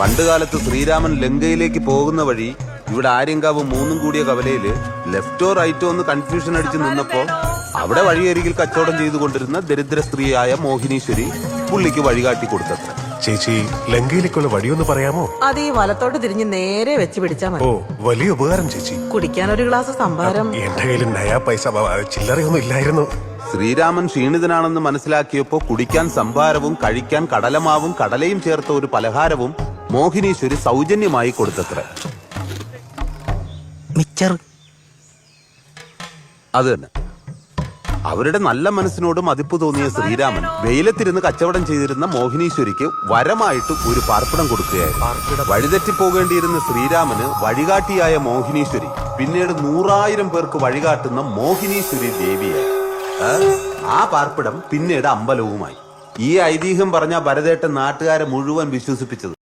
പണ്ടുകാലത്ത് ശ്രീരാമൻ ലങ്കയിലേക്ക് പോകുന്ന വഴി ഇവിടെ ആര്യങ്കാവ് മൂന്നും കൂടിയ കവലയില് ലെഫ്റ്റോ റൈറ്റോ ഒന്ന് കൺഫ്യൂഷൻ അടിച്ച് നിന്നപ്പോ അവിടെ വഴിയരികിൽ കച്ചവടം ചെയ്തുകൊണ്ടിരുന്ന ദരിദ്ര സ്ത്രീയായ മോഹിനീശ്വരി പുള്ളിക്ക് വഴികാട്ടി കൊടുത്തത്ര. ചേച്ചി, ലങ്കയിലേക്കുള്ള വഴിയൊന്ന് പറയാമോ? അത് ഈ വലത്തോട്ട് തിരിഞ്ഞ് നേരെ വെച്ച് പിടിച്ചാ മതി. ഓ, വലിയ ഉപകാരം ചേച്ചി. കുടിക്കാൻ ഒരു ഗ്ലാസ് സംഭാരം. എന്റെ കയ്യിൽ നയാ പൈസ ചില്ലറയൊന്നും ഇല്ലായിരുന്നു. ശ്രീരാമൻ ക്ഷീണിതനാണെന്ന് മനസ്സിലാക്കിയപ്പോ കുടിക്കാൻ സംഭാരവും കഴിക്കാൻ കടലമാവും കടലയും ചേർത്ത ഒരു പലഹാരവും മോഹിനീശ്വരി സൗജന്യമായി കൊടുത്തത്ര. അത് തന്നെ. അവരുടെ നല്ല മനസ്സിനോട് മതിപ്പ് തോന്നിയ ശ്രീരാമൻ വെയിലത്തിരുന്ന് കച്ചവടം ചെയ്തിരുന്ന മോഹിനീശ്വരിക്ക് വരമായിട്ട് ഒരു പാർപ്പിടം കൊടുക്കുകയായിരുന്നു. വഴിതെറ്റിപ്പോകേണ്ടിയിരുന്ന ശ്രീരാമന് വഴികാട്ടിയായ മോഹിനീശ്വരി പിന്നീട് 100,000 പേർക്ക് വഴികാട്ടുന്ന മോഹിനീശ്വരി ദേവിയായി. ആ പാർപ്പിടം പിന്നീട് അമ്പലവുമായി. ഈ ഐതിഹ്യം പറഞ്ഞ ഭരതേട്ടൻ നാട്ടുകാരെ മുഴുവൻ വിശ്വസിപ്പിച്ചത്.